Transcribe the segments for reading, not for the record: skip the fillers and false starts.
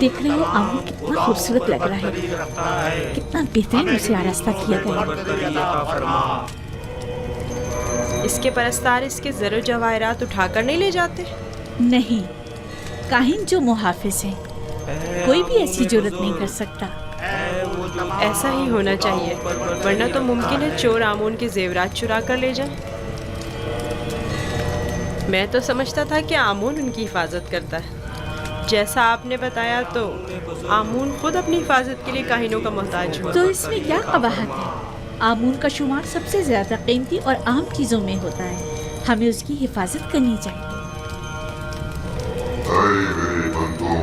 देख रहे हो आमूल कितना खूबसूरत लग रहा है, कितना बेहतरीन उसे आरास्ता किया गया। इसके परस्तार इसके ज़रो जवाहरात उठाकर नहीं ले जाते? नहीं, काहिन जो मुहाफिज हैं, कोई भी ऐसी जुर्रत नहीं कर सकता। ऐसा ही होना चाहिए, वरना तो मुमकिन है चोर आमून के जेवरात चुरा कर ले जाएं। मैं तो समझता था कि आमून उनकी हिफाजत करता है। जैसा आपने बताया तो आमून खुद अपनी हिफाजत के लिए काहिनों का मोहताज हुआ। तो इसमें क्या कबाहत है? आमून का शुमार सबसे ज्यादा कीमती और आम चीजों में होता है, हमें उसकी हिफाजत करनी चाहिए। मेरे बंदों,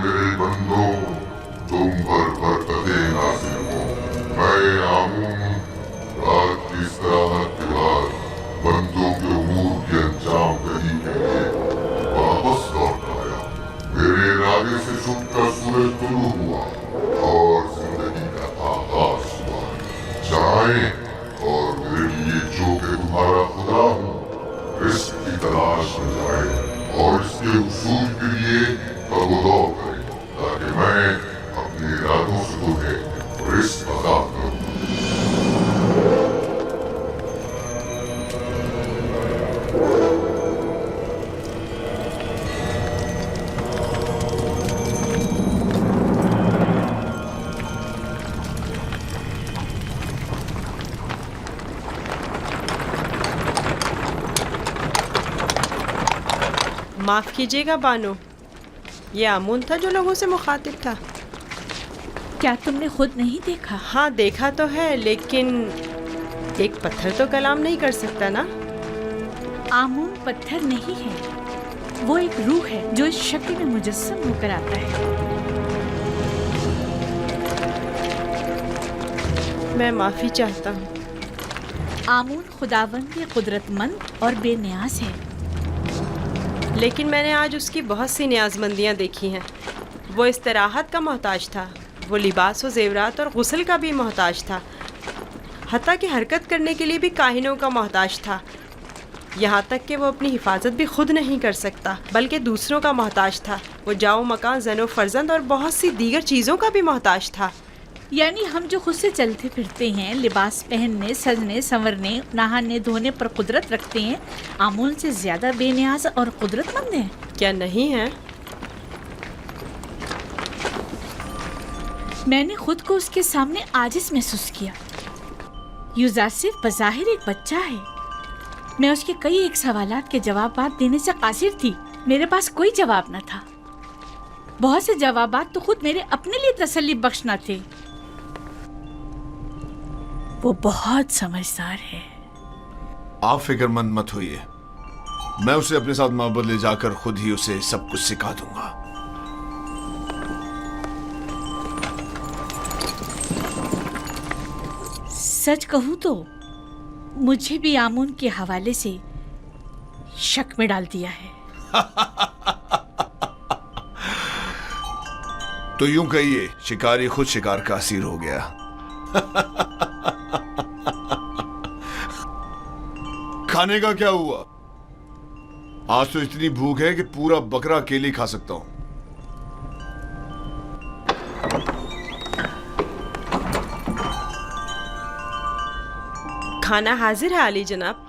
मेरे बंदों, तुम पर बरकते नाज़िल हो। मैं आमून रात की इस्तराहत के बाद बंदों के उमूर के अंजाम दही के लिए वापस लौट आया। मेरे इरादे से छुपकर सूरज तुलू हुआ और जिंदगी का आगाज हुआ। जाएं और मेरे लिए जो कि तुम्हारा खुदा हूँ, रिस्क की तलाश में जाए और इसके उसूल के लिए तगदौर करें, ताकि मैं अपने इरादों से तुम्हें रिस्क अता करूँ। माफ़ कीजिएगा बानो, ये आमून था जो लोगों से मुखातिब था। क्या तुमने खुद नहीं देखा? हाँ देखा तो है, लेकिन एक पत्थर तो कलाम नहीं कर सकता ना। आमून पत्थर नहीं है, वो एक रूह है जो इस शक्ल में मुजस्सम होकर आता है। मैं माफ़ी चाहता हूँ। आमून खुदावंद कुदरतमंद और बेनियाज है, लेकिन मैंने आज उसकी बहुत सी न्याज़मंदियाँ देखी हैं। वो इस्तराहत का मोहताज था, वो लिबास व ज़ेवरात और गुस्ल का भी मोहताज था, हत्ता कि हरकत करने के लिए भी काहिनों का मोहताज था। यहाँ तक कि वो अपनी हिफाजत भी खुद नहीं कर सकता, बल्कि दूसरों का मोहताज था। वो जाओ मकान, ज़नो फर्जंद और बहुत सी दीगर चीज़ों का भी मोहताज था। यानी हम जो खुद से चलते फिरते हैं, लिबास पहनने, सजने, संवरने, नहाने धोने पर कुदरत रखते हैं, आमूल से ज्यादा बेनियाज और कुदरतमंद हैं। क्या नहीं है? मैंने खुद को उसके सामने आजिज महसूस किया। यूजासिफ बज़ाहिर एक बच्चा है। मैं उसके कई एक सवालात के जवाबात देने से कासिर थी। मेरे पास कोई जवाब न था। बहुत से जवाबात तो खुद मेरे अपने लिए तसल्ली बख्श न थे। वो बहुत समझदार है। आप फिक्रमंद मत होइए, मैं उसे अपने साथ माबद ले जाकर खुद ही उसे सब कुछ सिखा दूंगा। सच कहूं तो मुझे भी आमून के हवाले से शक में डाल दिया है। तो यूं कहिए, शिकारी खुद शिकार का असीर हो गया। खाने का क्या हुआ? आज तो इतनी भूख है कि पूरा बकरा अकेले खा सकता हूं। खाना हाजिर है आली जनाब।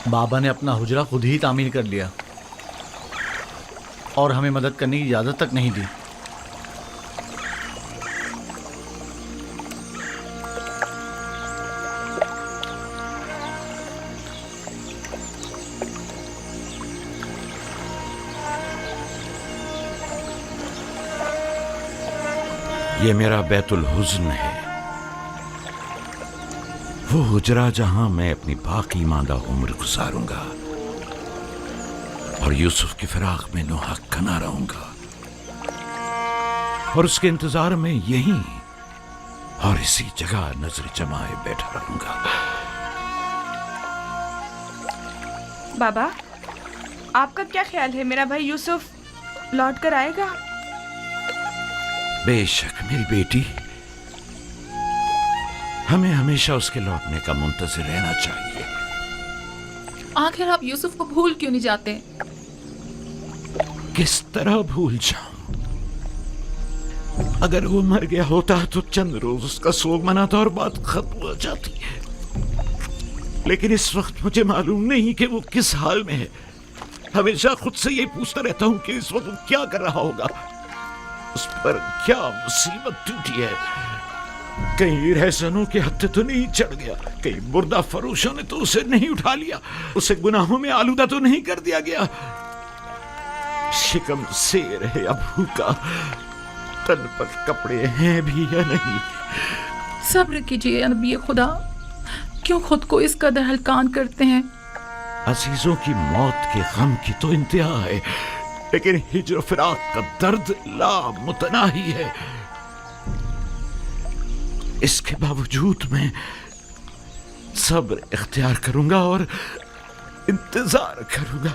बाबा ने अपना हुजरा खुद ही तामीर कर लिया और हमें मदद करने की इजाज़त तक नहीं दी। یہ میرا بیت الحزن ہے، وہ حجرہ جہاں میں اپنی باقی ماندہ عمر گزاروں گا اور یوسف کی فراق میں نوحہ کنا رہوں گا، اور اس کے انتظار میں یہیں اور اسی جگہ نظر جمائے بیٹھا رہوں گا۔ بابا، آپ کا کیا خیال ہے میرا بھائی یوسف لوٹ کر آئے گا؟ بے شک میری بیٹی، ہمیں ہمیشہ اس کے لوٹنے کا منتظر رہنا چاہیے۔ آخر آپ یوسف کو بھول کیوں نہیں جاتے؟ کس طرح بھول جاؤں؟ اگر وہ مر گیا ہوتا تو چند روز اس کا سوگ مناتا اور بات ختم ہو جاتی، لیکن اس وقت مجھے معلوم نہیں کہ وہ کس حال میں ہے۔ ہمیشہ خود سے یہ پوچھتا رہتا ہوں کہ اس وقت وہ کیا کر رہا ہوگا، اس پر کیا مصیبت ٹوٹی ہے۔ کہیں رہزنوں کے ہتھے تو نہیں چڑھ گیا، کہیں مردہ فروشوں نے تو اسے نہیں اٹھا لیا، اسے گناہوں میں آلودہ تو نہیں کر دیا گیا۔ شکم سیر ہے یا بھوکا، تن پر کپڑے ہیں بھی یا نہیں۔ صبر کیجیے یا نبی خدا، کیوں خود کو اس قدر ہلکان کرتے ہیں؟ عزیزوں کی موت کے غم کی تو انتہا ہے، لیکن ہجر و فراق کا درد لا متناہی ہے۔ اس کے باوجود میں صبر اختیار کروں گا اور انتظار کروں گا۔